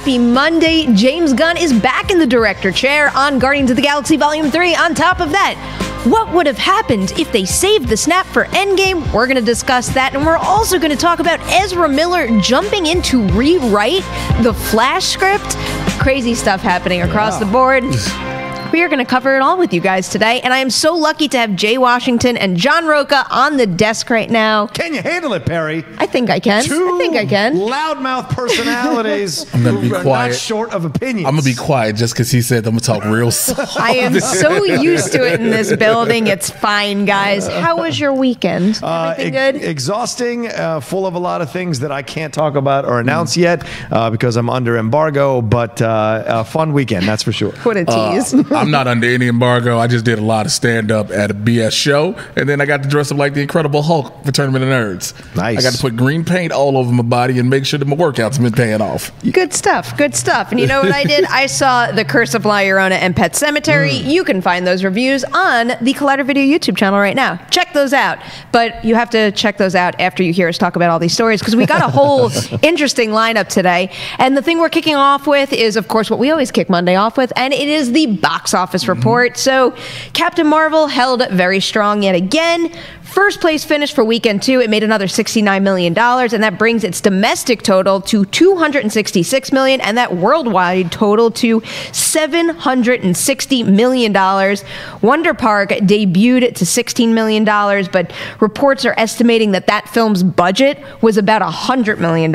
Happy Monday. James Gunn is back in the director chair on Guardians of the Galaxy Volume 3. On top of that, what would have happened if they saved the snap for Endgame? We're going to discuss that, and we're also going to talk about Ezra Miller jumping in to rewrite the Flash script. Crazy stuff happening across the board. We are going to cover it all with you guys today, and I am so lucky to have Jay Washington and John Rocha on the desk right now. Can you handle it, Perri? I think I can. I think I can. Loudmouth personalities. I'm going to be quiet. Not short of opinions. I'm going to be quiet just because he said I'm going to talk real soft. I am so used to it in this building. It's fine, guys. How was your weekend? Everything good? Exhausting, full of a lot of things that I can't talk about or announce yet because I'm under embargo, but a fun weekend, that's for sure. What a tease. I'm not under any embargo. I just did a lot of stand-up at a BS show, and then I got to dress up like the Incredible Hulk for Tournament of Nerds. Nice. I got to put green paint all over my body and make sure that my workouts have been paying off. Good stuff. Good stuff. And you know what I did? I saw The Curse of La Llorona and Pet Sematary. You can find those reviews on the Collider Video YouTube channel right now. Check those out. But you have to check those out after you hear us talk about all these stories, because we got a whole interesting lineup today. And the thing we're kicking off with is, of course, what we always kick Monday off with, and it is the box office report. So Captain Marvel held very strong yet again. First place finish for weekend 2. It made another $69 million, and that brings its domestic total to $266 million, and that worldwide total to $760 million. Wonder Park debuted to $16 million, but reports are estimating that that film's budget was about $100 million.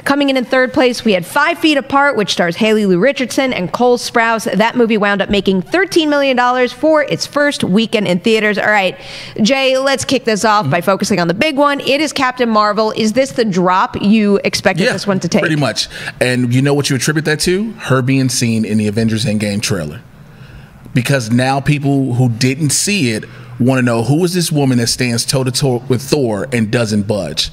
Coming in third place, we had 5 Feet Apart, which stars Haley Lou Richardson and Cole Sprouse. That movie wound up making $13 million for its first weekend in theaters. All right, Jay, let's kick this off by focusing on the big one. It is Captain Marvel. Is this the drop you expected this one to take? Pretty much. And you know what you attribute that to? Her being seen in the Avengers Endgame trailer. Because now people who didn't see it want to know, who is this woman that stands toe-to-toe with Thor and doesn't budge?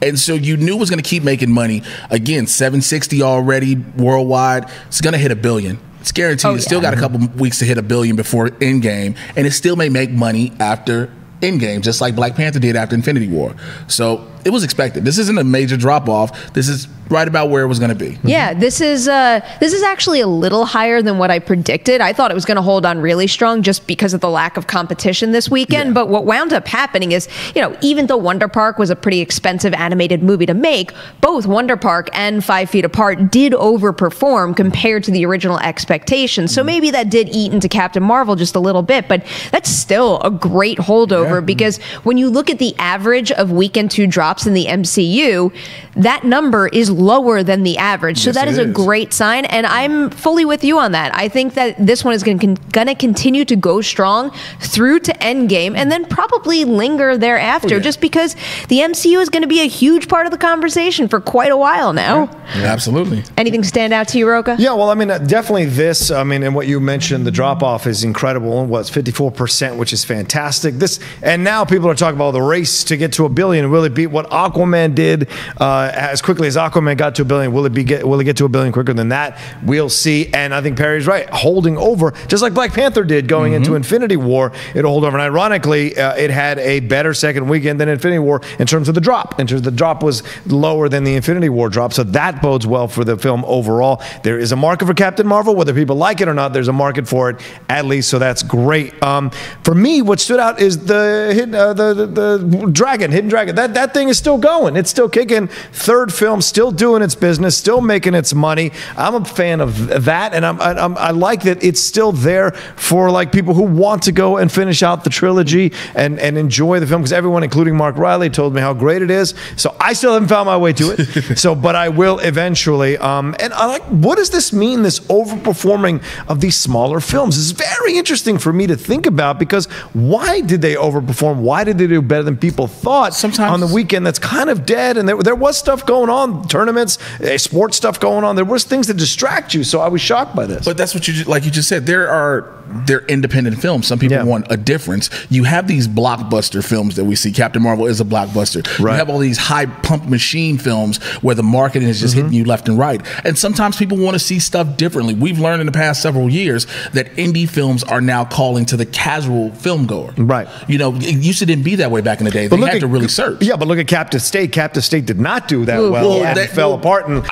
And so you knew it was going to keep making money. Again, 760 already worldwide. It's going to hit $1 billion. It's guaranteed. It's still got a couple weeks to hit $1 billion before Endgame, and it still may make money after Endgame, just like Black Panther did after Infinity War. So it was expected. This isn't a major drop-off. This is right about where it was going to be. Yeah, this is actually a little higher than what I predicted. I thought it was going to hold on really strong just because of the lack of competition this weekend. Yeah. But what wound up happening is, you know, even though Wonder Park was a pretty expensive animated movie to make, both Wonder Park and 5 Feet Apart did overperform compared to the original expectations. So maybe that did eat into Captain Marvel just a little bit, but that's still a great holdover because when you look at the average of weekend 2 drops in the MCU, that number is lower than the average. So that is a great sign, and I'm fully with you on that. I think that this one is going to continue to go strong through to Endgame and then probably linger thereafter, just because the MCU is going to be a huge part of the conversation for quite a while now. Yeah, absolutely. Anything stand out to you, Rocha? Yeah, well, I mean, definitely this. I mean, and what you mentioned, the drop-off is incredible. What's 54%, which is fantastic. And now people are talking about the race to get to $1 billion. Will it beat what Aquaman did as quickly as Aquaman got to $1 billion? Will it get to $1 billion quicker than that? We'll see. And I think Perri's right, holding over, just like Black Panther did going into Infinity War. It'll hold over. And ironically, it had a better second weekend than Infinity War in terms of the drop. The drop was lower than the Infinity War drop, so that bodes well for the film overall. There is a market for Captain Marvel, whether people like it or not. There's a market for it at least, so that's great. For me, what stood out is the Hidden Dragon. That thing is still going. It's still kicking. Third film, still doing its business, still making its money. I'm a fan of that, and I like that it's still there for like people who want to go and finish out the trilogy and enjoy the film, because everyone, including Mark Riley, told me how great it is. So I still haven't found my way to it. But I will eventually. And I like, what does this mean, this overperforming of these smaller films? It's very interesting for me to think about, because why did they overperform? Why did they do better than people thought? Sometimes on the weekend that's kind of dead, and there was stuff going on, tournaments, sports stuff going on. There was things that distract you, so I was shocked by this. But that's what you just said. They're independent films. Some people want a difference. You have these blockbuster films that we see. Captain Marvel is a blockbuster. Right. You have all these high pump machine films where the marketing is just hitting you left and right. And sometimes people want to see stuff differently. We've learned in the past several years that indie films are now calling to the casual film goer. Right. You know, it used to didn't be that way back in the day. They had to really search. Yeah, but look at Captive State. Captive State did not do that Ooh, well, yeah. and fell apart. And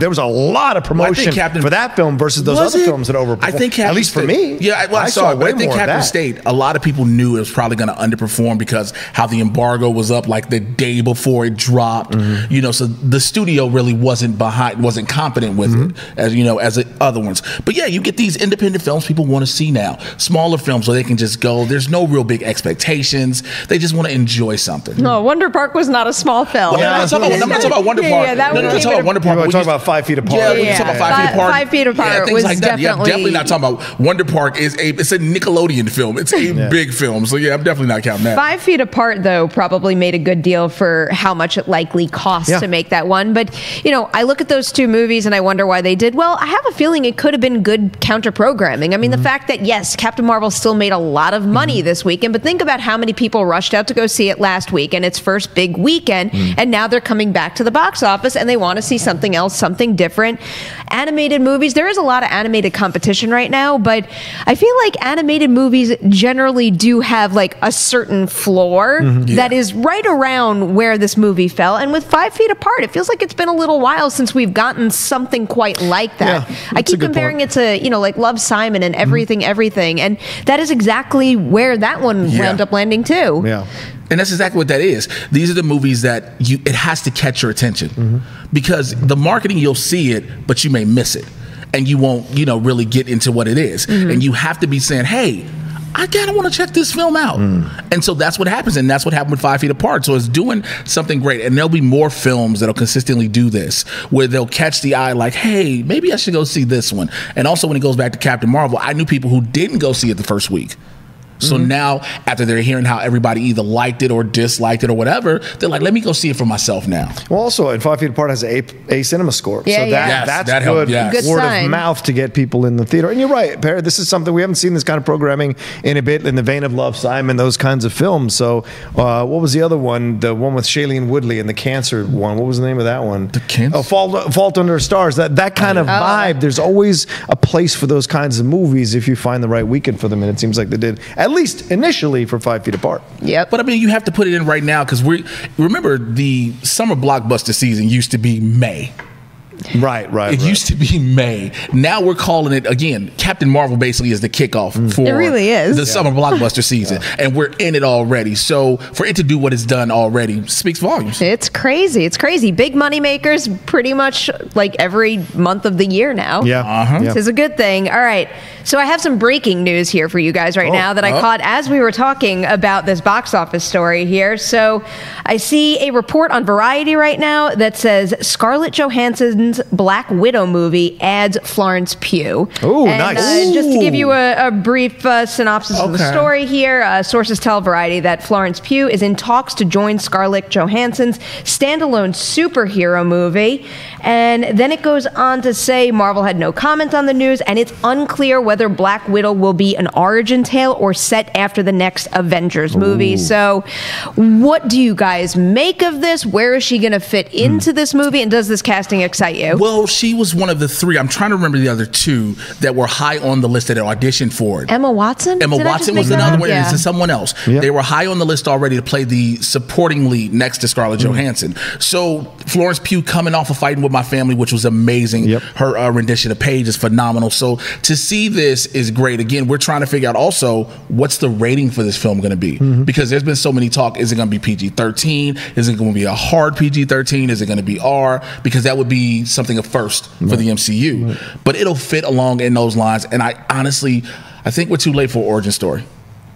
there was a lot of promotion for that film versus those other films that overperformed. I think Captain at least for me. Yeah, I saw it. But I think Captain State, a lot of people knew it was probably going to underperform because how the embargo was up like the day before it dropped. You know, so the studio really wasn't confident with it, as you know, as the other ones. But yeah, you get these independent films people want to see now, smaller films where they can just go. There's no real big expectations. They just want to enjoy something. No, Wonder Park was not a small film. Well, I'm not talking about Wonder Park. Yeah, that no, I'm talking about Wonder Park. We're talking about 5 Feet Apart. Yeah, we're talking about 5 Feet Apart. 5 Feet Apart things was like that. Yeah, I'm definitely not talking about Wonder Park. It's a Nickelodeon film. It's a big film. So yeah, I'm definitely not counting that. 5 Feet Apart, though, probably made a good deal for how much it likely cost to make that one. But, you know, I look at those two movies and I wonder why they did well. I have a feeling it could have been good counter-programming. I mean, the fact that, yes, Captain Marvel still made a lot of money this weekend, but think about how many people rushed out to go see it last week and its first big weekend, and now they're coming back to the box office and they want to see something else, something different. Animated movies, there is a lot of animated competition right now, but I feel like animated movies generally do have like a certain floor that is right around where this movie fell. And with 5 Feet Apart, it feels like it's been a little while since we've gotten something quite like that. Yeah, I keep comparing it to, you know, like Love, Simon and Everything, Everything. And that is exactly where that one wound up landing too. Yeah. And that's exactly what that is. These are the movies that it has to catch your attention because the marketing, you'll see it, but you may miss it. And you won't, you know, really get into what it is. And you have to be saying, hey, I kind of want to check this film out. And so that's what happens. And that's what happened with 5 Feet Apart. So it's doing something great. And there'll be more films that'll consistently do this, where they'll catch the eye like, hey, maybe I should go see this one. And also when it goes back to Captain Marvel, I knew people who didn't go see it the first week. So now, after they're hearing how everybody either liked it or disliked it or whatever, they're like, let me go see it for myself now. Well, also, and 5 Feet Apart has a cinema score. Yeah, so that's that good, helped, word sign. of mouth to get people in the theater. And you're right, Perri, this is something we haven't seen this kind of programming in a bit in the vein of Love, Simon, those kinds of films. So what was the other one? The one with Shailene Woodley and the cancer one. What was the name of that one? The Cancer? Oh, Fault Under Stars. That kind of vibe. There's always a place for those kinds of movies if you find the right weekend for them. And it seems like they did, at least initially, for 5 Feet Apart. Yep. But I mean, you have to put it in right now because remember the summer blockbuster season used to be May. Right. It used to be May. Now we're calling it, again, Captain Marvel basically is the kickoff for It really is. the summer blockbuster season. And we're in it already. So for it to do what it's done already speaks volumes. It's crazy. It's crazy. Big money makers pretty much like every month of the year now. Yeah. This is a good thing. All right. So I have some breaking news here for you guys right now that I caught as we were talking about this box office story here. So I see a report on Variety right now that says Scarlett Johansson's Black Widow movie adds Florence Pugh. Oh, nice. Just to give you a brief synopsis of the story here, sources tell Variety that Florence Pugh is in talks to join Scarlett Johansson's standalone superhero movie. And then it goes on to say Marvel had no comment on the news, and it's unclear whether Black Widow will be an origin tale or set after the next Avengers movie. So what do you guys make of this? Where is she going to fit into this movie? And does this casting excite you? Well, she was one of the three. I'm trying to remember the other two that were high on the list that had auditioned for it. Emma Watson? Emma Watson was another one. Yeah. This is someone else. Yeah. They were high on the list already to play the supporting lead next to Scarlett Johansson. So Florence Pugh coming off of Fighting with My Family, which was amazing. Her rendition of Paige is phenomenal. So to see this is great. Again, we're trying to figure out also what's the rating for this film going to be, because there's been so many talk. Is it going to be PG-13? Is it going to be a hard PG-13? Is it going to be R? Because that would be something of first for the MCU. But it'll fit along in those lines. And I think we're too late for an origin story.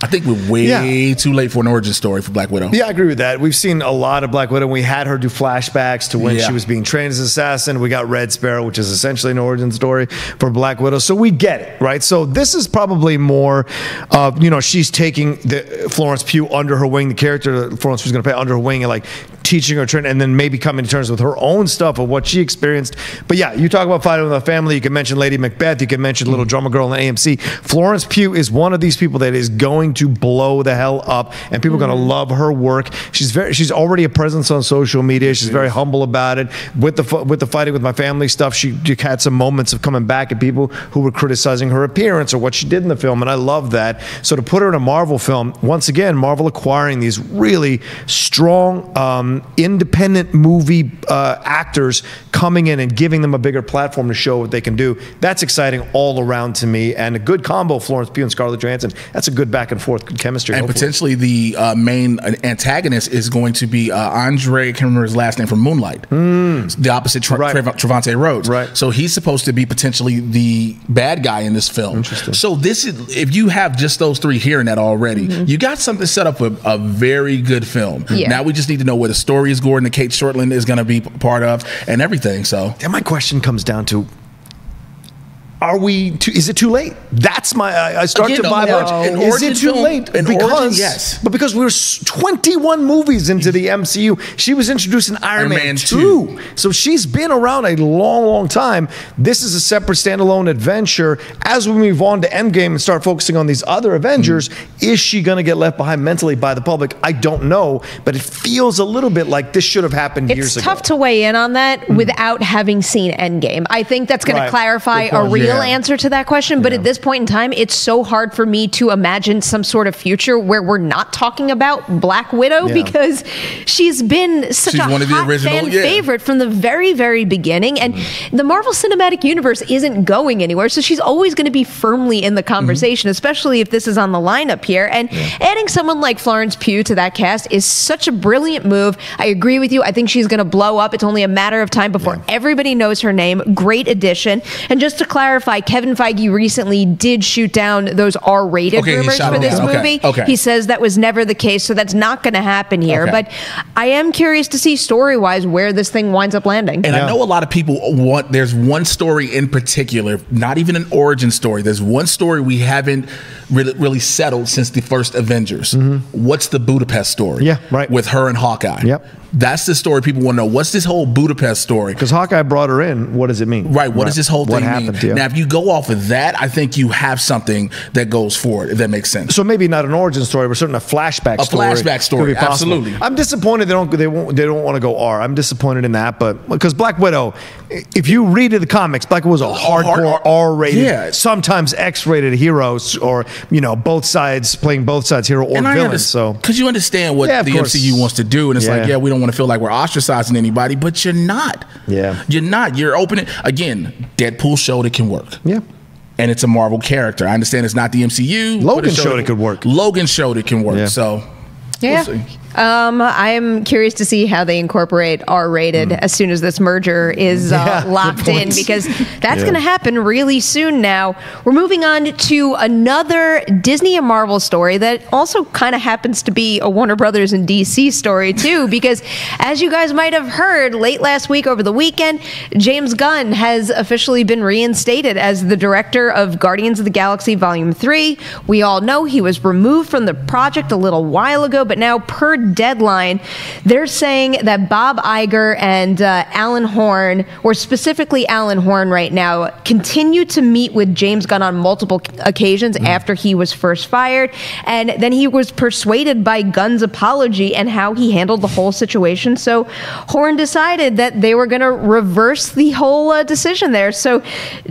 I think we're way too late for an origin story for Black Widow. Yeah, I agree with that. We've seen a lot of Black Widow. We had her do flashbacks to when she was being trained as an assassin. We got Red Sparrow, which is essentially an origin story for Black Widow. So we get it, right? So this is probably more of, she's taking the Florence Pugh under her wing, the character that Florence Pugh's going to play under her wing, and like teaching her, and then maybe coming to terms with her own stuff of what she experienced. But yeah, you talk about Fighting with My Family. You can mention Lady Macbeth. You can mention Little Drummer Girl on AMC. Florence Pugh is one of these people that is going to blow the hell up, and people are going to love her work. She's already a presence on social media. She's very humble about it. With the Fighting with My Family stuff, she had some moments of coming back at people who were criticizing her appearance or what she did in the film, and I love that. So to put her in a Marvel film, once again, Marvel acquiring these really strong, independent movie actors coming in and giving them a bigger platform to show what they can do. That's exciting all around to me, and a good combo, Florence Pugh and Scarlett Johansson. That's a good back and forth, good chemistry. And hopefully. potentially the main antagonist is going to be Andre, I can't remember his last name, from Moonlight. The opposite Trevante Rhodes. Right. So he's supposed to be potentially the bad guy in this film. Interesting. So this is, if you have just those three hearing that already, you got something set up with a very good film. Yeah. Now we just need to know where the story is going, that Kate Shortland is going to be part of, and everything. So then my question comes down to, is it too late? That's my, I start to vibe. Is it too late? Because, yes. But because we were 21 movies into the MCU, she was introduced in Iron Man 2. So she's been around a long, long time. This is a separate standalone adventure. As we move on to Endgame and start focusing on these other Avengers, is she going to get left behind mentally by the public? I don't know, but it feels a little bit like this should have happened years ago. It's tough to weigh in on that without having seen Endgame. I think that's going to clarify a real answer to that question, but at this point in time, it's so hard for me to imagine some sort of future where we're not talking about Black Widow because she's been such a one of the hot original, fan favorite from the very, very beginning, and the Marvel Cinematic Universe isn't going anywhere, so she's always going to be firmly in the conversation, especially if this is on the lineup here, and adding someone like Florence Pugh to that cast is such a brilliant move. I agree with you. I think she's going to blow up. It's only a matter of time before everybody knows her name. Great addition. And just to clarify, Kevin Feige recently did shoot down those R-rated rumors for this movie. He says that was never the case, so that's not going to happen here. But I am curious to see story-wise where this thing winds up landing. And I know a lot of people want, there's one story in particular, not even an origin story. There's one story we haven't really settled since the first Avengers. What's the Budapest story? With her and Hawkeye. That's the story people want to know. What's this whole Budapest story? Because Hawkeye brought her in. What does it mean? Right. What does this whole thing mean? Yeah. Now, if you go off of that, I think you have something that goes forward, if that makes sense. So maybe not an origin story, but certainly a flashback story. A flashback story, absolutely. I'm disappointed they don't want to go R. I'm disappointed in that, but because Black Widow, if you read the comics, Black Widow was a hardcore R-rated, sometimes X-rated hero, or both sides playing both sides, hero or villain. So because you understand what the MCU wants to do, and it's like, we don't want to feel like we're ostracizing anybody, but you're not. You're not. You're opening again. Deadpool showed it can work. And it's a Marvel character. I understand it's not the MCU. Logan showed it could work. Logan showed it can work. So we'll see. I'm curious to see how they incorporate R-rated as soon as this merger is locked in, because that's going to happen really soon now. We're moving on to another Disney and Marvel story that also kind of happens to be a Warner Brothers and DC story too, because as you guys might have heard late last week over the weekend, James Gunn has officially been reinstated as the director of Guardians of the Galaxy Volume 3. We all know he was removed from the project a little while ago, but now per Deadline, they're saying that Bob Iger and Alan Horn, or specifically Alan Horn right now, continue to meet with James Gunn on multiple occasions after he was first fired, and then he was persuaded by Gunn's apology and how he handled the whole situation. So Horn decided that they were going to reverse the whole decision there. So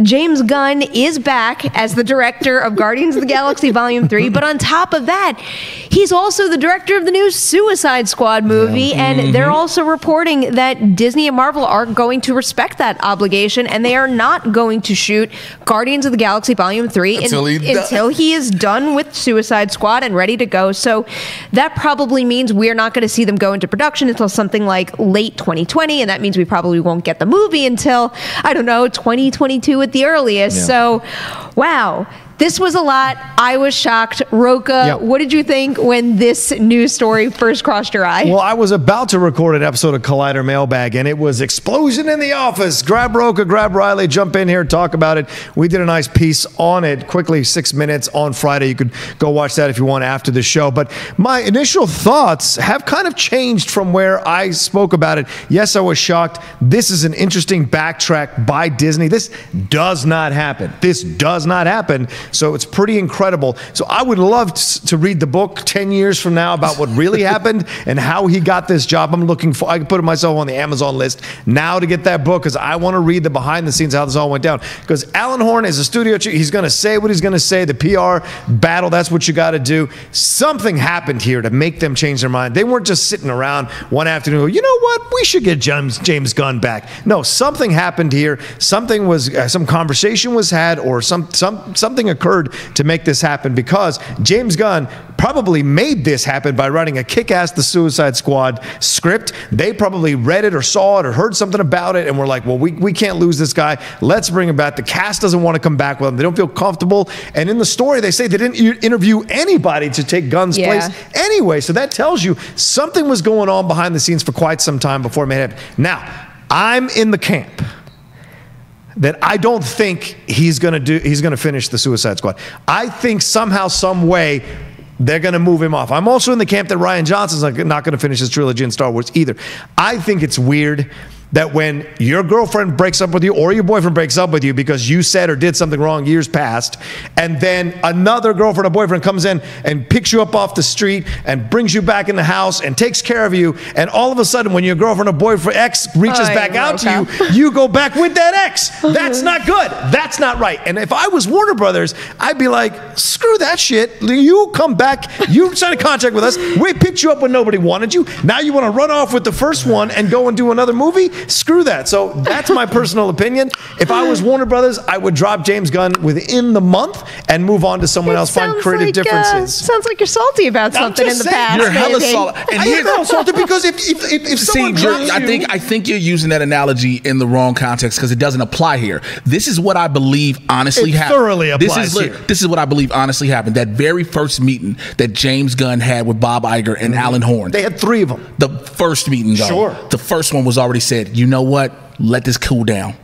James Gunn is back as the director of Guardians of the Galaxy Volume 3, but on top of that, he's also the director of the new Suicide Squad movie, and they're also reporting that Disney and Marvel are going to respect that obligation, and they are not going to shoot Guardians of the Galaxy Volume 3 until he is done with Suicide Squad and ready to go. So that probably means we're not going to see them go into production until something like late 2020, and that means we probably won't get the movie until, I don't know, 2022 at the earliest. So, wow. This was a lot. I was shocked. Rocha, what did you think when this news story first crossed your eye? Well, I was about to record an episode of Collider Mailbag, and it was explosion in the office. Grab Rocha, grab Riley, jump in here, talk about it. We did a nice piece on it, quickly, 6 minutes on Friday. You could go watch that if you want after the show. But my initial thoughts have kind of changed from where I spoke about it. Yes, I was shocked. This is an interesting backtrack by Disney. This does not happen. This does not happen. So it's pretty incredible. So I would love to read the book 10 years from now about what really happened and how he got this job. I'm looking for, I can put myself on the Amazon list now to get that book because I want to read the behind the scenes, how this all went down. Because Alan Horn is a studio chief. He's going to say what he's going to say. The PR battle, that's what you got to do. Something happened here to make them change their mind. They weren't just sitting around one afternoon and go, you know what, we should get James Gunn back. No, something happened here. Something was, some conversation was had, or something occurred to make this happen, because James Gunn probably made this happen by writing a kick-ass The Suicide Squad script. They probably read it or saw it or heard something about it and were like, well, we can't lose this guy. Let's bring him back. The cast doesn't want to come back with him. They don't feel comfortable. And in the story, they say they didn't interview anybody to take Gunn's place anyway. So that tells you something was going on behind the scenes for quite some time before it made it happen. Now, I'm in the camp that I don't think he's going to finish The Suicide Squad. I think somehow, some way, they're going to move him off. I'm also in the camp that Rian Johnson's not going to finish his trilogy in Star Wars either. I think it's weird that when your girlfriend breaks up with you or your boyfriend breaks up with you because you said or did something wrong years past, and then another girlfriend or boyfriend comes in and picks you up off the street and brings you back in the house and takes care of you, and all of a sudden when your girlfriend or boyfriend ex reaches back out to you, you go back with that ex. That's not good. That's not right. And if I was Warner Brothers, I'd be like, screw that shit. You come back. You signed a contract with us. We picked you up when nobody wanted you. Now you want to run off with the first one and go and do another movie? Screw that. So that's my personal opinion. If I was Warner Brothers, I would drop James Gunn within the month and move on to someone else, find creative differences. Sounds like you're salty about something in the past. You're hella salty. And I am hella salty because if someone drops you... I think you're using that analogy in the wrong context because it doesn't apply here. This is what I believe honestly happened. Thoroughly applies here. This is what I believe honestly happened. That very first meeting that James Gunn had with Bob Iger and Alan Horn. They had 3 of them. The first meeting, though. Sure. The first one was already said, you know what? Let this cool down.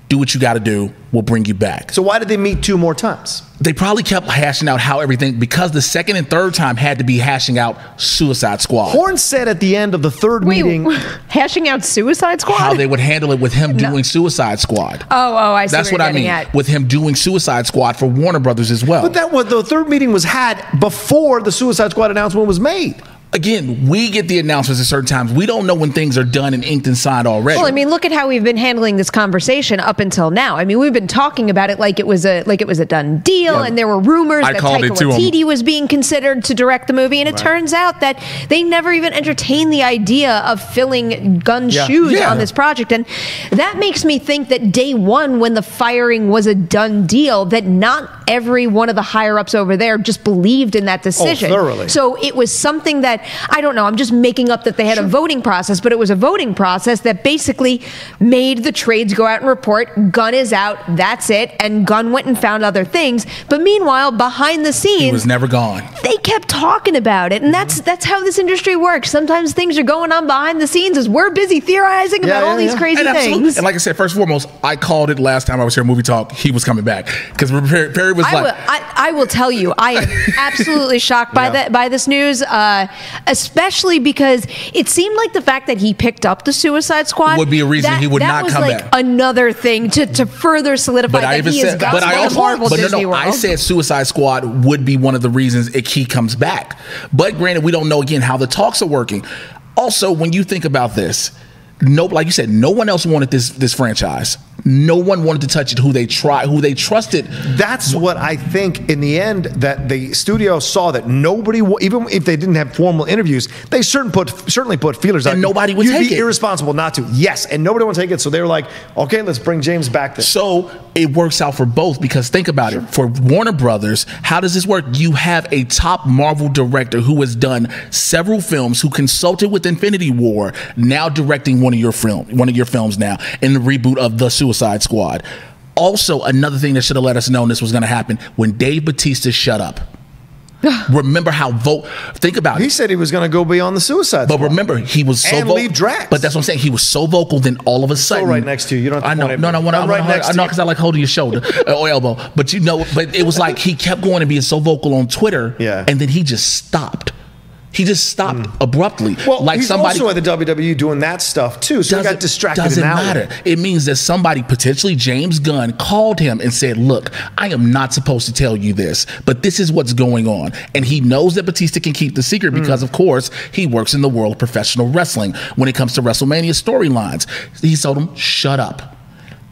Do what you got to do. We'll bring you back. So why did they meet 2 more times? They probably kept hashing out how everything, because the second and third time had to be hashing out Suicide Squad. Horn said at the end of the third meeting... hashing out Suicide Squad? How they would handle it with him doing Suicide Squad. Oh, I see. That's what I mean. With him doing Suicide Squad for Warner Brothers as well. But that was, the third meeting was had before the Suicide Squad announcement was made. Again, we get the announcements at certain times. We don't know when things are done and inked and signed already. Well, I mean, look at how we've been handling this conversation up until now. I mean, we've been talking about it like it was a done deal, and there were rumors that Taika Waititi was being considered to direct the movie, and it turns out that they never even entertained the idea of filling Gunn's shoes on this project. And that makes me think that day one, when the firing was a done deal, that not every one of the higher-ups over there just believed in that decision. Oh, thoroughly. So it was something that, I don't know, I'm just making up that they had a voting process, but it was a voting process that basically made the trades go out and report, Gunn is out, that's it, and Gunn went and found other things. But meanwhile, behind the scenes, he was never gone. They kept talking about it, and that's how this industry works. Sometimes things are going on behind the scenes as we're busy theorizing about all these crazy things. And like I said, first and foremost, I called it last time I was here at Movie Talk, he was coming back. Because Perri was I will tell you, I am absolutely shocked by this news, especially because it seemed like the fact that he picked up the Suicide Squad would be a reason he would not come back. Another thing to further solidify that he is gone from Marvel Disney World. I said Suicide Squad would be one of the reasons he comes back. But granted, we don't know again how the talks are working. Also, when you think about this, like you said, no one else wanted this franchise. No one wanted to touch it who they trusted. That's what I think in the end, that the studio saw that nobody, even if they didn't have formal interviews, they certainly put feelers out. And nobody would take it. You'd be irresponsible not to. Yes, and nobody would take it. So they were like, okay, let's bring James back then. So it works out for both, because think about it. For Warner Brothers, how does this work? You have a top Marvel director who has done several films, who consulted with Infinity War, now directing one of your films now in the reboot of The Suicide Squad. Also, another thing that should have let us know this was going to happen, when Dave Bautista shut up. Remember how think about it. He said he was going to go beyond the Suicide Squad. But remember, he was so vocal. Leave Drax. But that's what I'm saying. He was so vocal, then all of a sudden. So right next to you. You don't have to I know because I like holding your shoulder or elbow. But but it was like he kept going and being so vocal on Twitter. Yeah. And then he just stopped. He just stopped abruptly. Well, like he's somebody also at the WWE doing that stuff too, so he got distracted. Doesn't in that matter. way. It means that somebody, potentially James Gunn, called him and said, "Look, I am not supposed to tell you this, but this is what's going on." And he knows that Batista can keep the secret because, of course, he works in the world of professional wrestling. When it comes to WrestleMania storylines, he told him, "Shut up.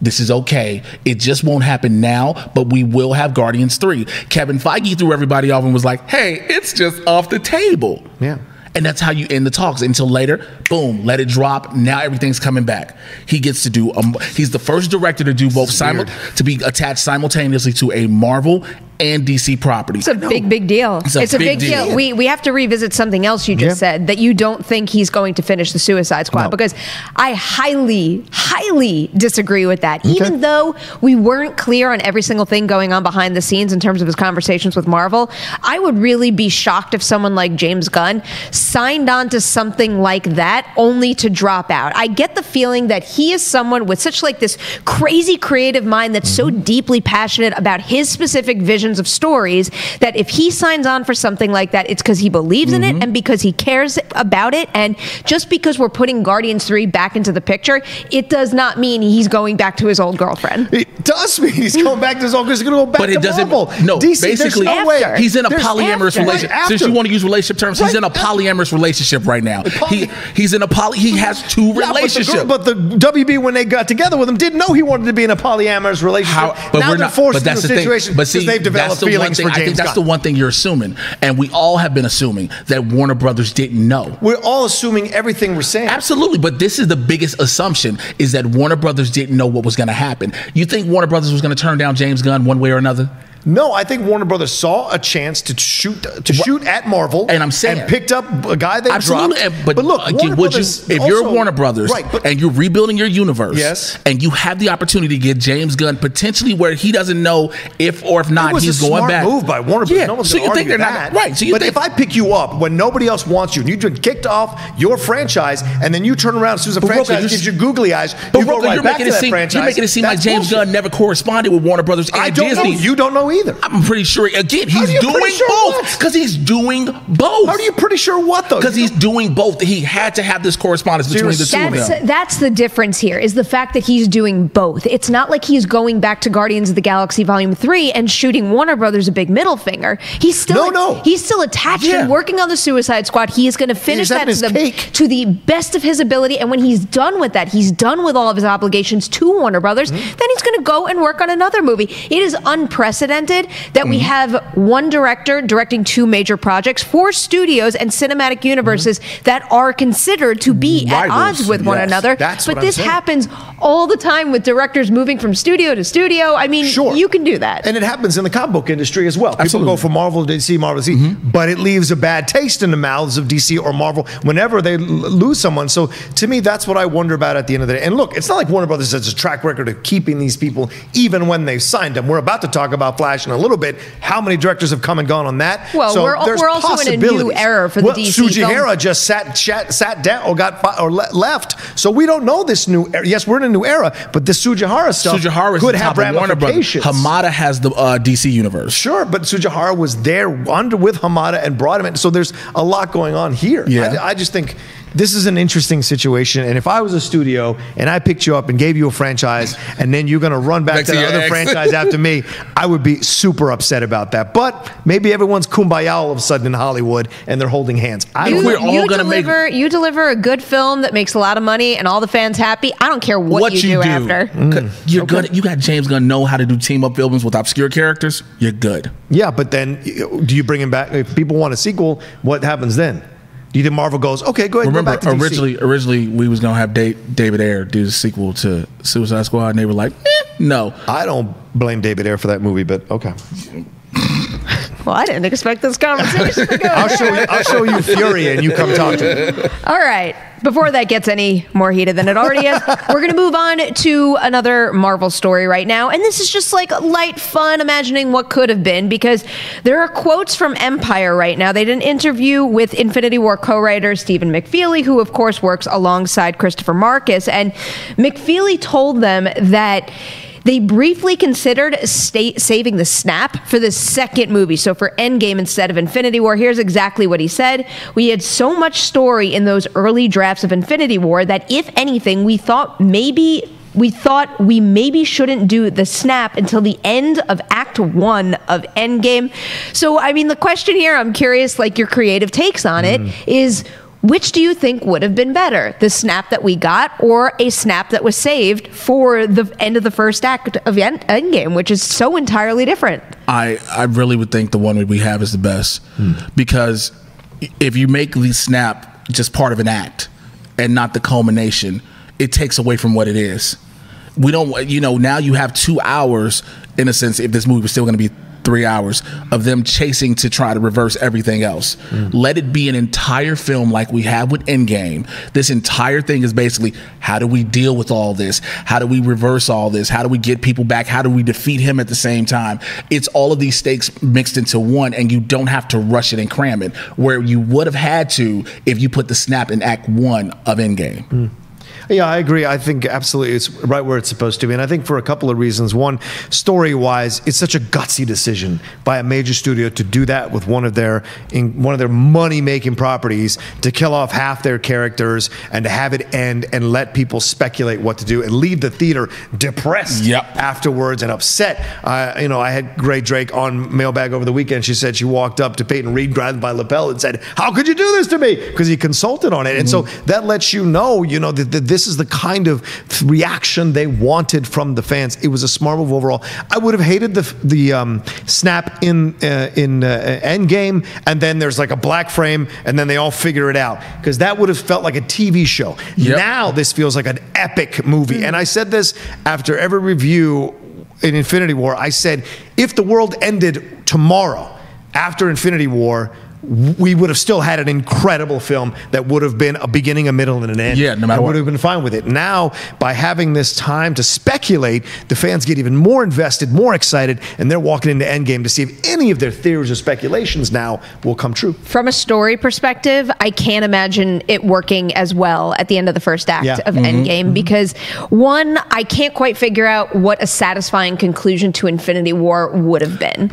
This is okay. It just won't happen now, but we will have Guardians 3. Kevin Feige threw everybody off and was like, "Hey, it's just off the table." Yeah. And that's how you end the talks. Until later, boom, let it drop. Now everything's coming back. He gets to do, he's the first director to do both, to be attached simultaneously to a Marvel and DC property. It's a big deal. It's a big deal. We have to revisit something else you just said, that you don't think he's going to finish the Suicide Squad, because I highly disagree with that. Even though we weren't clear on every single thing going on behind the scenes in terms of his conversations with Marvel, I would really be shocked if someone like James Gunn signed on to something like that only to drop out. I get the feeling that he is someone with such like this crazy creative mind that's so deeply passionate about his specific visions of stories that if he signs on for something like that, it's because he believes in it and because he cares about it. And just because we're putting Guardians 3 back into the picture, it does not mean he's going back to his old girlfriend. It does mean he's going back to his old girlfriend. He's going to go back but it to doesn't, Marvel. No, DC, basically, no way. He's in a polyamorous relationship. Since you want to use relationship terms, he's in a polyamorous relationship right now. He's in a he has two relationships. But the WB, when they got together with him, didn't know he wanted to be in a polyamorous relationship. Now they're forced into a situation because they've developed feelings for James Gunn. I think that's the one thing you're assuming, and we all have been assuming that Warner Brothers didn't know. We're all assuming everything we're saying. Absolutely, but this is the biggest assumption, is that Warner Brothers didn't know what was going to happen. You think Warner Brothers was going to turn down James Gunn one way or another? No, I think Warner Brothers saw a chance to shoot at Marvel, and I'm saying, and picked up a guy they dropped. But look, again, if you're Warner Brothers, and you're rebuilding your universe, and you have the opportunity to get James Gunn potentially where he doesn't know if or if not he's going back. It was a smart move by Warner Brothers. No one's so you think they're that. Not right? So but if I pick you up when nobody else wants you, and you've been kicked off your franchise, and then you turn around as soon as the franchise gives you googly eyes, you go right back to that franchise. You're making it seem like James Gunn never corresponded with Warner Brothers and Disney. I don't know. You don't know either. I'm pretty sure. Again, he's doing both. Because he's doing both. How are you pretty sure what, though? Because he's doing both. He had to have this correspondence between the two of them. That's the difference here, is the fact that he's doing both. It's not like he's going back to Guardians of the Galaxy Volume 3 and shooting Warner Brothers a big middle finger. He's still he's still attached and working on the Suicide Squad. He is going to finish that to the best of his ability. And when he's done with that, he's done with all of his obligations to Warner Brothers, then he's going to go and work on another movie. It is unprecedented that we have one director directing two major projects for studios and cinematic universes that are considered to be at odds with one another. But this happens all the time with directors moving from studio to studio. I mean, you can do that. And it happens in the comic book industry as well. People go from Marvel to DC, Marvel to DC, but it leaves a bad taste in the mouths of DC or Marvel whenever they lose someone. So to me, that's what I wonder about at the end of the day. And look, it's not like Warner Brothers has a track record of keeping these people even when they've signed them. We're about to talk about Flash in a little bit. How many directors have come and gone on that? Well, so we're also in a new era for the DC Sujihara just sat down or left. So we don't know this new era. Yes, we're in a new era, but the Sujihara stuff could have ramifications. Hamada has the DC universe. Sure, but Sujihara was there with Hamada and brought him in. So there's a lot going on here. Yeah. I just think this is an interesting situation. And if I was a studio and I picked you up and gave you a franchise and then you're going to run back to the other franchise after me, I would be super upset about that. But maybe everyone's kumbaya all of a sudden in Hollywood and they're holding hands. You deliver a good film that makes a lot of money and all the fans happy. I don't care what you do after. You got James Gunn know how to do team up films with obscure characters. You're good. Yeah, but then do you bring him back? If people want a sequel, what happens then? Do you think Marvel goes, okay, go ahead. Remember, originally we was gonna have David Ayer do the sequel to Suicide Squad, and they were like, no. I don't blame David Ayer for that movie, but okay. Well, I didn't expect this conversation to go. I'll show you Fury, and you come talk to me. All right. Before that gets any more heated than it already is, we're going to move on to another Marvel story right now. And this is just like light fun, imagining what could have been, because there are quotes from Empire right now. They did an interview with Infinity War co-writer Stephen McFeely, who, of course, works alongside Christopher Marcus. And McFeely told them that they briefly considered saving the snap for the second movie. So for Endgame instead of Infinity War. Here's exactly what he said. We had so much story in those early drafts of Infinity War that if anything, we thought we maybe shouldn't do the snap until the end of Act 1 of Endgame. So, I mean, the question here, I'm curious, like your creative takes on it, is which do you think would have been better? The snap that we got or a snap that was saved for the end of the first act of Endgame, which is so entirely different? I really would think the one we have is the best because if you make the snap just part of an act and not the culmination, it takes away from what it is. We don't, now you have 2 hours, in a sense, if this movie was still going to be 3 hours, of them chasing to try to reverse everything else. Let it be an entire film like we have with Endgame. This entire thing is basically, how do we deal with all this? How do we reverse all this? How do we get people back? How do we defeat him at the same time? It's all of these stakes mixed into one, and you don't have to rush it and cram it, where you would have had to if you put the snap in Act 1 of Endgame. Yeah, I agree. I think absolutely it's right where it's supposed to be. And I think for a couple of reasons. One, story-wise, it's such a gutsy decision by a major studio to do that with one of their money-making properties, to kill off half their characters and to have it end and let people speculate what to do and leave the theater depressed afterwards and upset. I had Gray Drake on Mailbag over the weekend. She said she walked up to Peyton Reed, grabbed by lapel, and said, "How could you do this to me?" Because he consulted on it. And so that lets you know, that this is the kind of reaction they wanted from the fans. It was a smart move overall. I would have hated the snap in Endgame, and then there's like a black frame, and then they all figure it out, because that would have felt like a TV show. Now this feels like an epic movie. And I said this after every review in Infinity War. I said, if the world ended tomorrow after Infinity War, we would have still had an incredible film that would have been a beginning, a middle, and an end. Yeah, no matter what. Would have been fine with it. Now, by having this time to speculate, the fans get even more invested, more excited, and they're walking into Endgame to see if any of their theories or speculations now will come true. From a story perspective, I can't imagine it working as well at the end of the first act of Endgame, because one, I can't quite figure out what a satisfying conclusion to Infinity War would have been.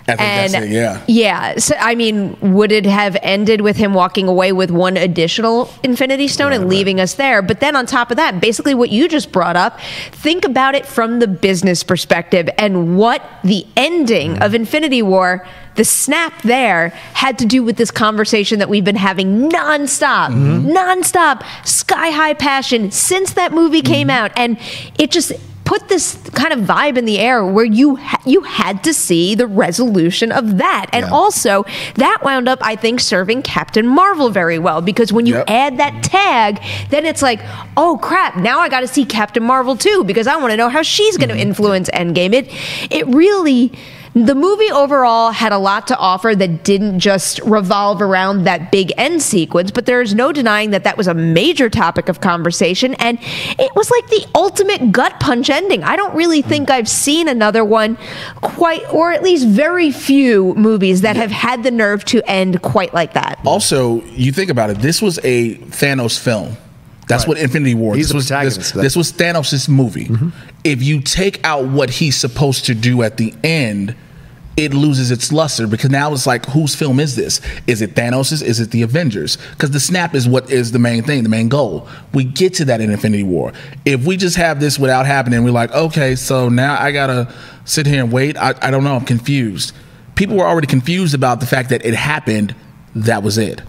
I think that's it, yeah. So, I mean, would it have ended with him walking away with one additional Infinity Stone and leaving us there? But then on top of that, basically what you just brought up, think about it from the business perspective and what the ending of Infinity War, the snap there, had to do with this conversation that we've been having nonstop, sky-high passion since that movie came out. And it just put this kind of vibe in the air where you had to see the resolution of that. And also, that wound up, I think, serving Captain Marvel very well, because when you add that tag, then it's like, oh crap, now I got to see Captain Marvel too, because I want to know how she's going to influence Endgame. It really... The movie overall had a lot to offer that didn't just revolve around that big end sequence, but there's no denying that that was a major topic of conversation, and it was like the ultimate gut punch ending. I don't really think I've seen another one quite, or at least very few movies that have had the nerve to end quite like that. Also, you think about it, this was a Thanos film. That's what Infinity War. He's the protagonist. This was Thanos' movie. If you take out what he's supposed to do at the end, it loses its luster, because now it's like, whose film is this? Is it Thanos's? Is it the Avengers? Because the snap is what is the main thing, the main goal. We get to that in Infinity War. If we just have this without happening, we're like, okay, so now I gotta sit here and wait. I don't know, I'm confused. People were already confused about the fact that it happened, that was it.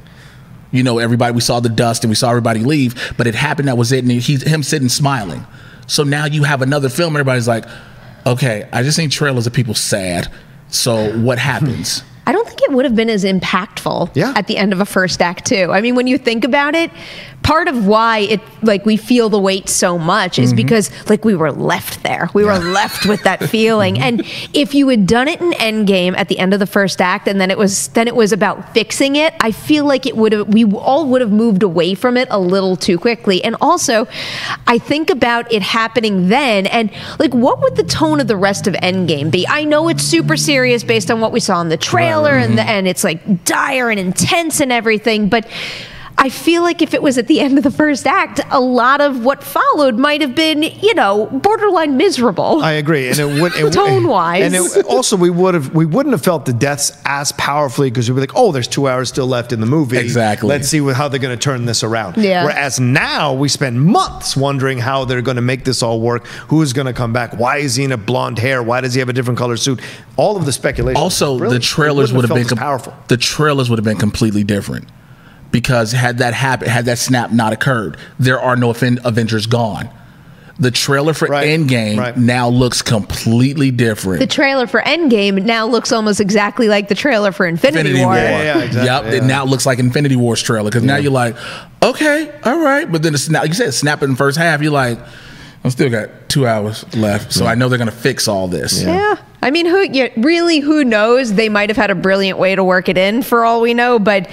Everybody, we saw the dust and we saw everybody leave, but it happened, that was it, and him sitting smiling. So now you have another film, everybody's like, okay, I just seen trailers of people sad. So what happens? I don't think it would have been as impactful at the end of a first act too. I mean, when you think about it, part of why we feel the weight so much is because we were left there. We were left with that feeling. And if you had done it in Endgame at the end of the first act, and then it was about fixing it, I feel like we all would have moved away from it a little too quickly. And also, I think about it happening then, and what would the tone of the rest of Endgame be? I know it's super serious based on what we saw in the trailer, and it's dire and intense and everything, but I feel like if it was at the end of the first act, a lot of what followed might have been, borderline miserable. I agree, and it would tone-wise, and also we wouldn't have felt the deaths as powerfully because we'd be like, oh, there's 2 hours still left in the movie. Exactly. Let's see how they're going to turn this around. Yeah. Whereas now we spend months wondering how they're going to make this all work. Who is going to come back? Why is he in a blonde hair? Why does he have a different color suit? All of the speculation. Also, the trailers would have been powerful. The trailers would have been completely different. Because had that snap not occurred, there are no Avengers gone. The trailer for Endgame now looks completely different. The trailer for Endgame now looks almost exactly like the trailer for Infinity War. Yeah, exactly. Yep, it now looks like Infinity War's trailer because now you're like, okay, all right. But then like you said, snap in the first half, you're like, I still got 2 hours left, so I know they're going to fix all this. Yeah. I mean, who knows? They might have had a brilliant way to work it in for all we know, but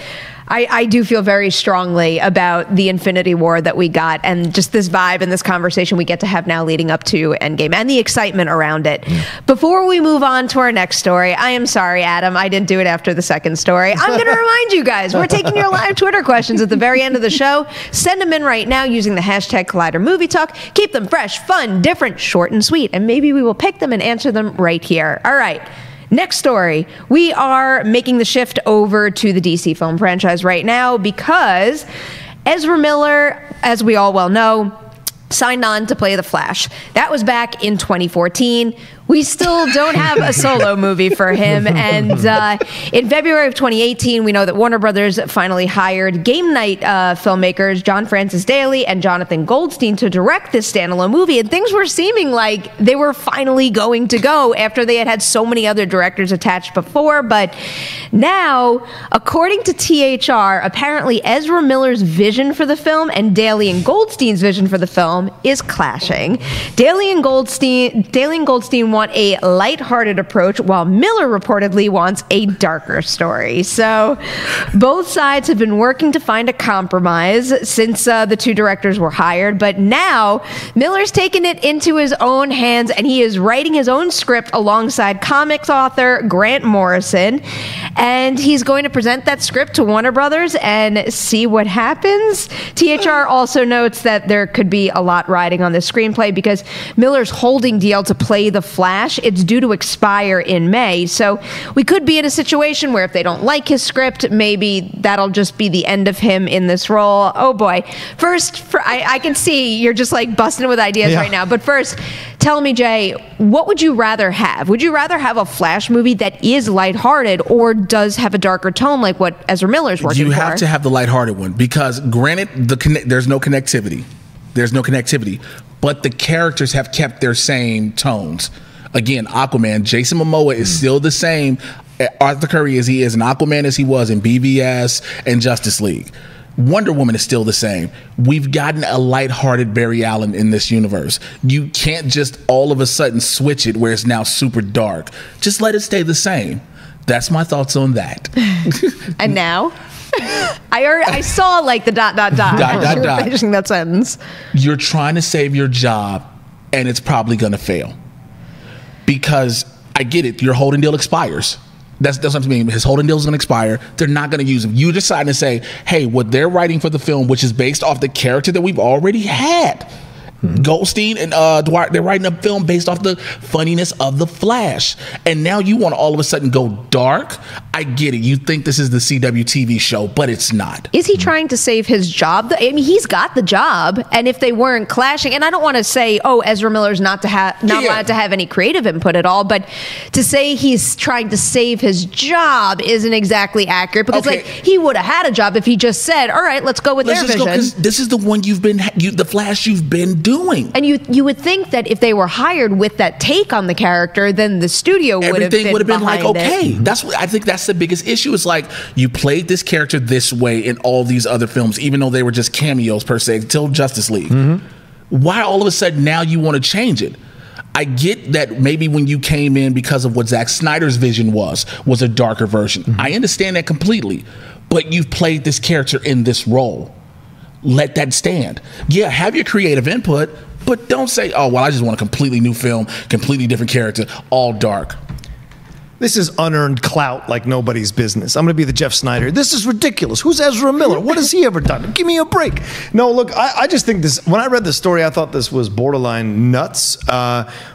I do feel very strongly about the Infinity War that we got and just this vibe and this conversation we get to have now leading up to Endgame and the excitement around it. Before we move on to our next story, I am sorry, Adam, I didn't do it after the second story. I'm going to remind you guys, we're taking your live Twitter questions at the very end of the show. Send them in right now using the hashtag Collider Movie Talk. Keep them fresh, fun, different, short, and sweet, and maybe we will pick them and answer them right here. All right. Next story, we are making the shift over to the DC film franchise right now because Ezra Miller, as we all well know, signed on to play The Flash. That was back in 2014. We still don't have a solo movie for him. And in February of 2018, we know that Warner Brothers finally hired Game Night filmmakers John Francis Daley and Jonathan Goldstein to direct this standalone movie. And things were seeming like they were finally going to go after they had had so many other directors attached before. But now, according to THR, apparently Ezra Miller's vision for the film and Daley and Goldstein's vision for the film is clashing. Daley and Goldstein want a lighthearted approach, while Miller reportedly wants a darker story. So both sides have been working to find a compromise since the two directors were hired, but now Miller's taken it into his own hands and he is writing his own script alongside comics author Grant Morrison, and he's going to present that script to Warner Brothers and see what happens. THR also notes that there could be a lot riding on this screenplay because Miller's holding deal to play the Flash, it's due to expire in May. So we could be in a situation where if they don't like his script, maybe that'll just be the end of him in this role. Oh boy. First, I can see you're just like busting with ideas right now. But first, tell me, Jay, what would you rather have? Would you rather have a Flash movie that is lighthearted or does have a darker tone like what Ezra Miller's working for? You have to have the lighthearted one because granted, there's no connectivity. But the characters have kept their same tones. Again, Aquaman, Jason Momoa is still the same Arthur Curry as he is in Aquaman as he was in BVS and Justice League. Wonder Woman is still the same. We've gotten a lighthearted Barry Allen in this universe. You can't just all of a sudden switch it where it's now super dark. Just let it stay the same. That's my thoughts on that. And now? I saw like the ... finishing that sentence. You're trying to save your job and it's probably going to fail. Because I get it, your holding deal expires. That's what I mean. His holding deal is going to expire. They're not going to use him. You decide to say, hey, what they're writing for the film, which is based off the character that we've already had. Goldstein and Dwight, they're writing a film based off the funniness of the Flash. And now you want to all of a sudden go dark? I get it. You think this is the CW TV show, but it's not. Is he trying to save his job? I mean, he's got the job. And if they weren't clashing, and I don't want to say, oh, Ezra Miller's not allowed to have any creative input at all, but to say he's trying to save his job isn't exactly accurate because like he would have had a job if he just said, all right, let's go with their vision. This is the one the Flash you've been doing. And you would think that if they were hired with that take on the character, then the studio would have been like, okay. I think that's the biggest issue. It's like you played this character this way in all these other films, even though they were just cameos per se, until Justice League. Why all of a sudden now you want to change it? I get that maybe when you came in because of what Zack Snyder's vision was a darker version. I understand that completely. But you've played this character in this role. Let that stand. Yeah, have your creative input, but don't say, oh, well, I just want a completely new film, completely different character, all dark. This is unearned clout like nobody's business. I'm going to be the Jeff Snyder. This is ridiculous. Who's Ezra Miller? What has he ever done? Give me a break. No, look, I just think this, when I read the story, I thought this was borderline nuts.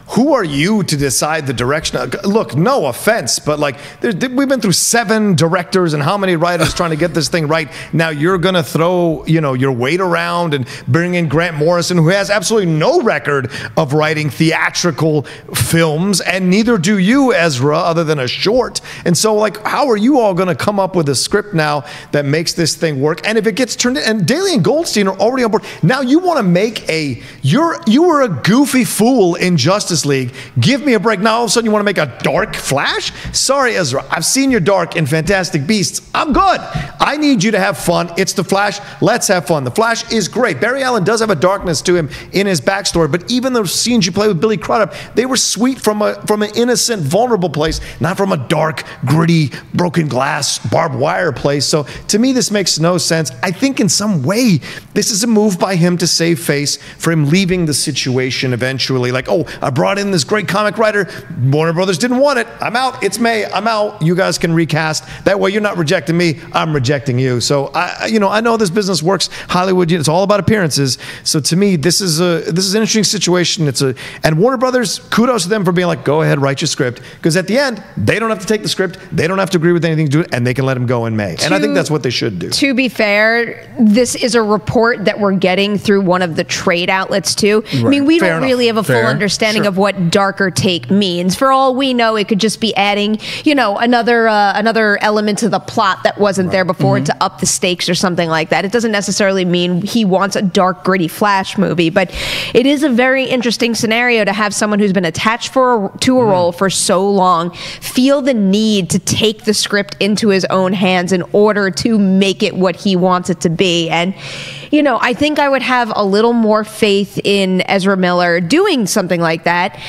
Who are you to decide the direction? Look, no offense, but like we've been through 7 directors and how many writers trying to get this thing right. Now you're going to throw, your weight around and bring in Grant Morrison, who has absolutely no record of writing theatrical films, and neither do you, Ezra, other than a short. And so, like, how are you all going to come up with a script now that makes this thing work? And if it gets turned in, and Daly and Goldstein are already on board. Now you want to make you were a goofy fool in Justice League. Give me a break. Now all of a sudden you want to make a dark Flash? Sorry, Ezra. I've seen your dark in Fantastic Beasts. I'm good. I need you to have fun. It's the Flash. Let's have fun. The Flash is great. Barry Allen does have a darkness to him in his backstory, but even those scenes you play with Billy Crudup, they were sweet from an innocent, vulnerable place, not from a dark, gritty, broken glass, barbed wire place. So to me, this makes no sense. I think in some way, this is a move by him to save face for him leaving the situation eventually. Like, oh, I brought in this great comic writer. Warner Brothers didn't want it. I'm out. It's May. I'm out. You guys can recast. That way you're not rejecting me. I'm rejecting you. So I know this business works. Hollywood, it's all about appearances. So to me, this is an interesting situation. And Warner Brothers, kudos to them for being like, go ahead, write your script. Because at the end, they don't have to take the script. They don't have to agree with anything to do it, and they can let him go in May. And I think that's what they should do. To be fair, this is a report that we're getting through one of the trade outlets too. Right. I mean, we don't really have a full understanding of what darker take means. For all we know, it could just be adding, another element to the plot that wasn't there before to up the stakes or something like that. It doesn't necessarily mean he wants a dark, gritty Flash movie, but it is a very interesting scenario to have someone who's been attached to a role for so long feel the need to take the script into his own hands in order to make it what he wants it to be. And I think I would have a little more faith in Ezra Miller doing something like that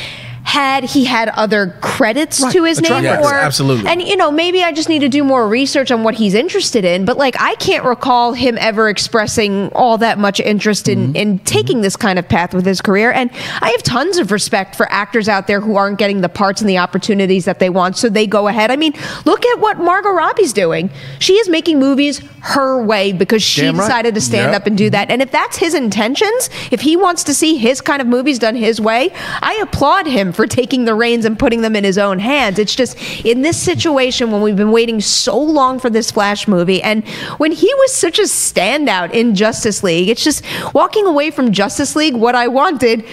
had he had other credits to his name. Yes, absolutely. And, maybe I just need to do more research on what he's interested in. But, I can't recall him ever expressing all that much interest in taking this kind of path with his career. And I have tons of respect for actors out there who aren't getting the parts and the opportunities that they want, so they go ahead. I mean, look at what Margot Robbie's doing. She is making movies her way because she decided to stand up and do that. And if that's his intentions, if he wants to see his kind of movies done his way, I applaud him for taking the reins and putting them in his own hands. It's just in this situation when we've been waiting so long for this Flash movie, and when he was such a standout in Justice League, it's just walking away from Justice League. What I wanted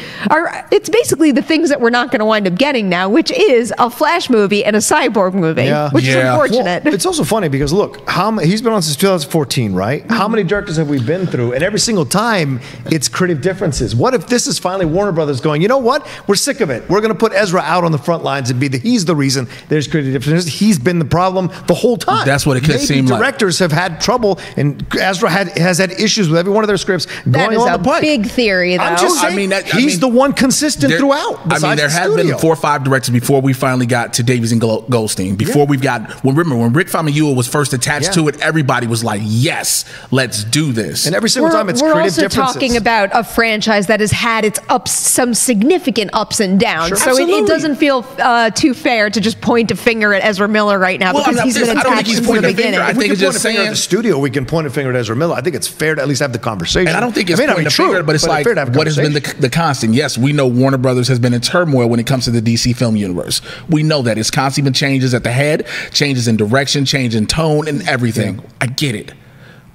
it's basically the things that we're not going to wind up getting now, which is a Flash movie and a Cyborg movie, which is unfortunate. Well, it's also funny because look, he's been on since 2014, right? How many directors have we been through? And every single time it's creative differences. What if this is finally Warner Brothers going, you know what? We're sick of it. We're going to put Ezra out on the front lines and he's the reason there's creative differences. He's been the problem the whole time. That's what it could seem like. Directors have had trouble, and Ezra has had issues with every one of their scripts going on the pipe. That is a big theory, though. I'm just saying, he's the one consistent throughout. There have been 4 or 5 directors before we finally got to Davies and Goldstein. Before we've got, when Rick Famuyiwa was first attached to it, everybody was like, yes, let's do this. And every single time it's creative differences. We're also talking about a franchise that has had its some significant ups and downs. Sure. So it doesn't feel too fair to just point a finger at Ezra Miller right now because he's been attached since the beginning. I think it's just saying at the studio, we can point a finger at Ezra Miller. I think it's fair to at least have the conversation. And I don't think it's pointing a finger, but it's like, what has been the constant? Yes, we know Warner Brothers has been in turmoil when it comes to the DC film universe. We know that. It's constantly been changes at the head, changes in direction, change in tone, and everything. I get it.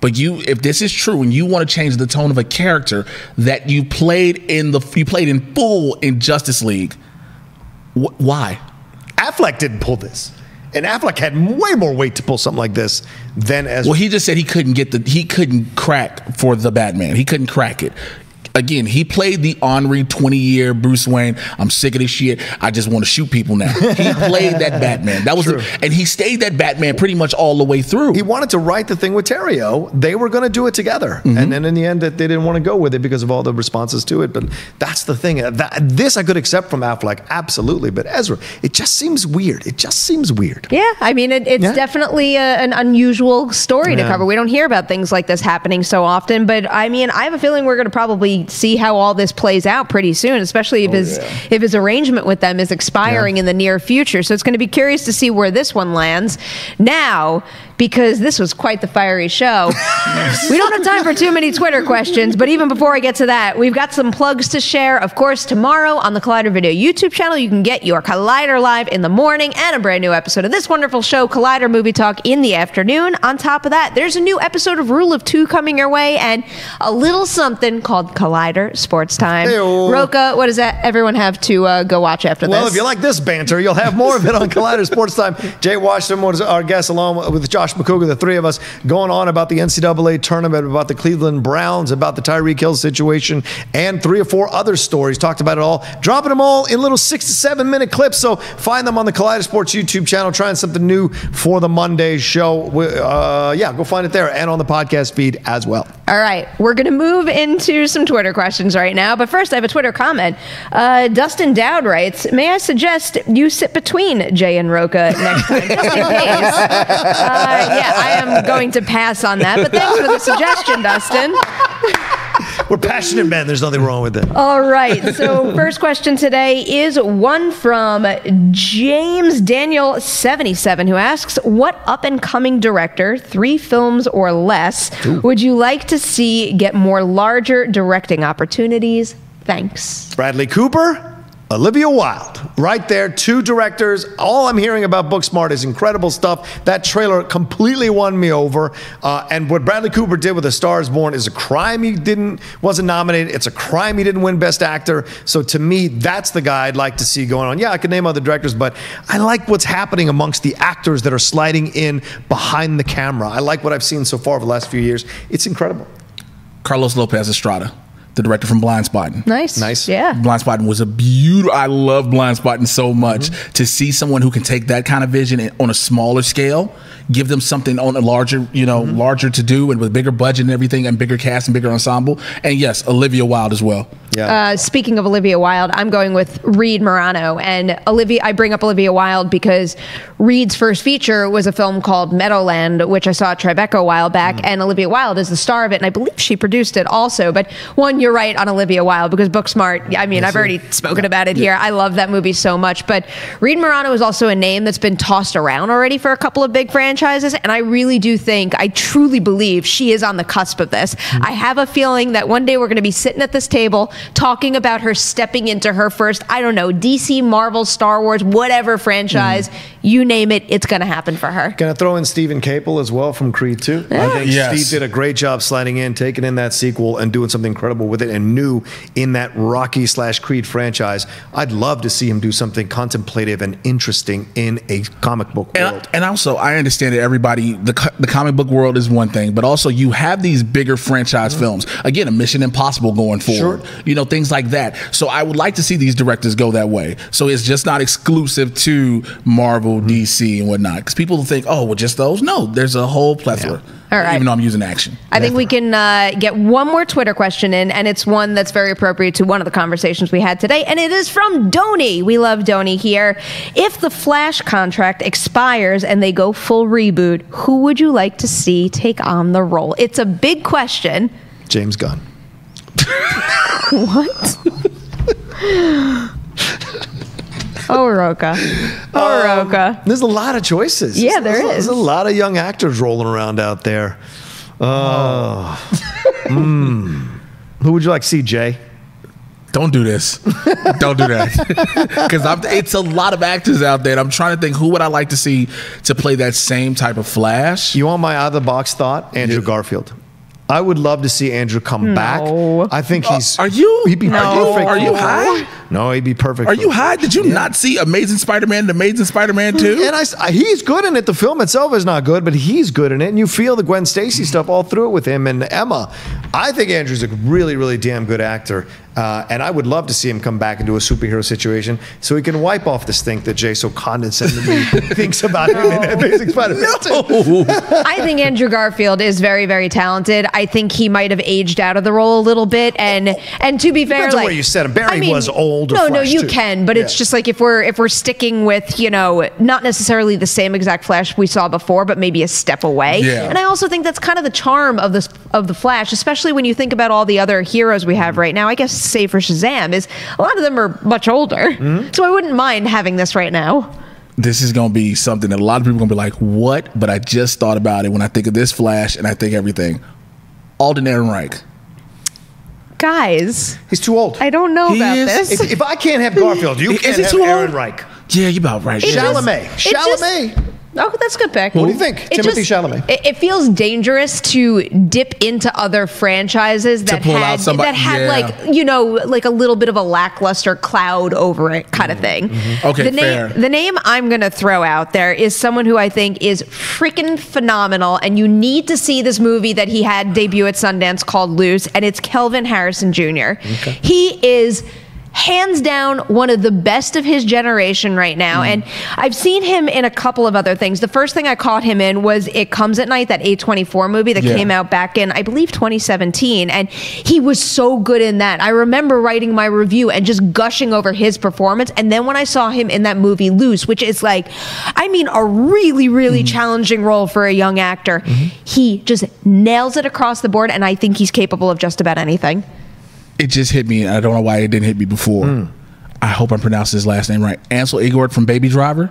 But if this is true and you want to change the tone of a character that you played in full in Justice League, why? Affleck didn't pull this. And Affleck had way more weight to pull something like this than Ezra. Well, he just said he couldn't crack for the Batman. He couldn't crack it. Again, he played the ornery 20-year Bruce Wayne. I'm sick of this shit. I just want to shoot people now. He played that Batman. That was and he stayed that Batman pretty much all the way through. He wanted to write the thing with Terrio. They were going to do it together. And then in the end, they didn't want to go with it because of all the responses to it. But that's the thing. This I could accept from Affleck, absolutely. But Ezra, it just seems weird. It just seems weird. Yeah, I mean, it's definitely an unusual story to cover. We don't hear about things like this happening so often. But I mean, I have a feeling we're going to probably hopefully see how all this plays out pretty soon, especially if his arrangement with them is expiring in the near future. So it's going to be curious to see where this one lands. Now, because this was quite the fiery show, we don't have time for too many Twitter questions, but even before I get to that, we've got some plugs to share. Of course, tomorrow on the Collider Video YouTube channel, you can get your Collider Live in the morning and a brand new episode of this wonderful show, Collider Movie Talk, in the afternoon. On top of that, there's a new episode of Rule of Two coming your way, and a little something called Collider Sports Time. Hey-o. Rocha, what does that everyone have to go watch after this? Well, if you like this banter, you'll have more of it on Collider Sports Time. Jay Washington was our guest, along with Josh McCougar, the three of us, going on about the NCAA tournament, about the Cleveland Browns, about the Tyreek Hill situation, and 3 or 4 other stories. Talked about it all, dropping them all in little 6 to 7 minute clips. So find them on the Collider Sports YouTube channel, trying something new for the Monday show. Go find it there and on the podcast feed as well. All right, we're going to move into some Twitter questions right now. But first, I have a Twitter comment. Dustin Dowd writes, may I suggest you sit between Jay and Rocha next time, just in case? I am going to pass on that, but thanks for the suggestion, Dustin. We're passionate men. There's nothing wrong with it. All right. So first question today is one from James Daniel 77, who asks, what up-and-coming director, 3 films or less, would you like to see get more larger directing opportunities? Thanks. Bradley Cooper, Olivia Wilde, right there, 2 directors. All I'm hearing about Booksmart is incredible stuff. That trailer completely won me over. And what Bradley Cooper did with A Star Is Born is a crime he wasn't nominated. It's a crime he didn't win Best Actor. So to me, that's the guy I'd like to see going on. Yeah, I could name other directors, but I like what's happening amongst the actors that are sliding in behind the camera. I like what I've seen so far over the last few years. It's incredible. Carlos Lopez Estrada, the director from Blindspotting. Nice. Yeah. Blindspotting was a beautiful. I love Blindspotting so much. To see someone who can take that kind of vision on a smaller scale, give them something on a larger, larger to do, and with bigger budget and everything, and bigger cast and bigger ensemble. And yes, Olivia Wilde as well. Yeah. Speaking of Olivia Wilde, I'm going with Reed Morano. And I bring up Olivia Wilde because Reed's first feature was a film called Meadowland, which I saw at Tribeca a while back, and Olivia Wilde is the star of it, and I believe she produced it also. But you're right on Olivia Wilde, because Booksmart, I mean, I've already spoken about it here. I love that movie so much. But Reed Morano is also a name that's been tossed around already for a couple of big franchises, and I really do think, I truly believe she is on the cusp of this. I have a feeling that one day we're going to be sitting at this table talking about her stepping into her first, I don't know, DC, Marvel, Star Wars, whatever franchise, you name it, it's going to happen for her. Can I throw in Stephen Caple as well from Creed 2? Yeah. I think Steve did a great job sliding in, taking in that sequel, and doing something incredible with it, and new in that Rocky/Creed franchise. I'd love to see him do something contemplative and interesting in a comic book world. And also, I understand that everybody, the comic book world is one thing, but also you have these bigger franchise films. Again, a Mission Impossible going forward. Sure. Things like that. So I would like to see these directors go that way. So it's just not exclusive to Marvel, DC, and whatnot. Because people think, oh, well, just those? No, there's a whole plethora. All right. Even though I'm using action. I think we can get one more Twitter question in, and it's one that's very appropriate to one of the conversations we had today, and it is from Donnie. We love Donnie here. If the Flash contract expires and they go full reboot, who would you like to see take on the role? It's a big question. James Gunn. What? Oh, Rocha. Rocha. There's a lot of choices. Yeah, there is. There's a lot of young actors rolling around out there. Who would you like to see, Jay? Don't do this. Don't do that. Because it's a lot of actors out there, and I'm trying to think, who would I like to see to play that same type of Flash? You want my out-of-the-box thought? Andrew Garfield. I would love to see Andrew come back. I think he's... He'd be perfect. Are you high? No, he'd be perfect. Are you high? Did you not see Amazing Spider-Man and Amazing Spider-Man 2? And he's good in it. The film itself is not good, but he's good in it. And you feel the Gwen Stacy stuff all through it with him and Emma. I think Andrew's a really, really damn good actor. And I would love to see him come back into a superhero situation so he can wipe off the stink that Jay so condescendingly thinks about him in Amazing Spider-Man 2. I think Andrew Garfield is very, very talented. I think he might have aged out of the role a little bit. And to be fair, Depends on where you set him. Barry was old. No, Flash you too. can, but it's just like if we're sticking with, you know, not necessarily the same exact Flash we saw before, but maybe a step away. Yeah. And I also think that's kind of the charm of the Flash, especially when you think about all the other heroes we have right now. I guess save for Shazam, is a lot of them are much older. So I wouldn't mind having this right now. This is going to be something that a lot of people are going to be like, what? But I just thought about it when I think of this Flash and I think everything. Alden Ehrenreich. Guys, He's too old. I don't know about this. If I can't have Garfield, you can't have Aaron Reich. Yeah, you're about right. Chalamet. Oh, that's a good pick. What do you think? Timothy Chalamet. It feels dangerous to dip into other franchises that had like, you know, like a little bit of a lackluster cloud over it kind of thing. Okay, fair. The name I'm going to throw out there is someone who I think is freaking phenomenal, and you need to see this movie that he had debut at Sundance called Loose, and it's Kelvin Harrison Jr. Okay. He is hands down one of the best of his generation right now. And I've seen him in a couple of other things. The first thing I caught him in was It Comes at Night, that A24 movie that came out back in, I believe, 2017. And he was so good in that. I remember writing my review and just gushing over his performance. And then when I saw him in that movie Loose, which is like, I mean, a really, really challenging role for a young actor, he just nails it across the board. And I think he's capable of just about anything. It just hit me, and I don't know why it didn't hit me before. I hope I'm pronouncing his last name right. Ansel Elgort from Baby Driver.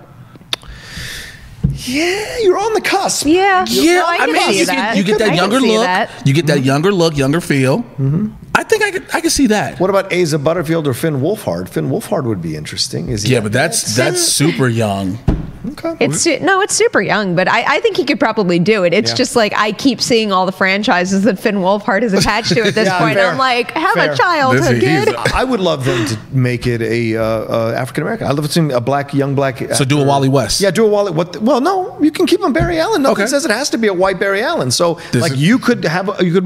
Yeah, you're on the cusp. Yeah. Yeah, I mean, can see that. you get that younger look. You get that younger look, younger feel. I think I could see that. What about Asa Butterfield or Finn Wolfhard? Finn Wolfhard would be interesting. Is he? Yeah, but that's super young. Okay. It's super young, but I think he could probably do it. It's just like I keep seeing all the franchises that Finn Wolfhard is attached to at this point. Fair. I'm like, have a child, kid. I would love them to make it a African American. I'd love to see a young black actor. So do a Wally West. Yeah, do a Wally. Well, no, you can keep him Barry Allen. Nothing says it has to be a white Barry Allen. So you could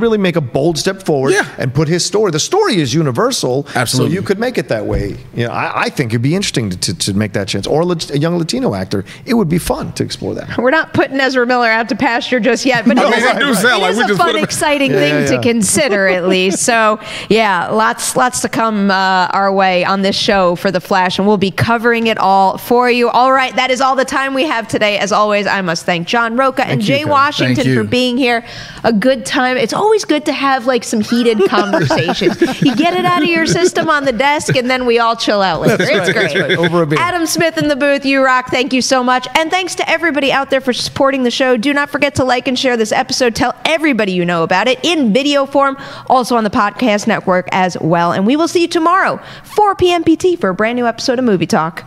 really make a bold step forward and put his story. The story is universal. Absolutely. So you could make it that way. You know, I think it'd be interesting to make that chance. Or a young Latino actor. It would be fun to explore that. We're not putting Ezra Miller out to pasture just yet, but it is a fun, exciting thing to consider at least. So yeah, lots to come our way on this show for The Flash, and we'll be covering it all for you. All right, that is all the time we have today. As always, I must thank John Rocha and Jay Washington for being here. A good time. It's always good to have like some heated conversations. You get it out of your system on the desk, and then we all chill out later. It's great. Right. Over a beer. Adam Smith in the booth, you rock. Thank you so much. And thanks to everybody out there for supporting the show. Do not forget to like and share this episode. Tell everybody you know about it in video form, also on the podcast network as well. And we will see you tomorrow, 4 p.m. PT, for a brand new episode of Movie Talk.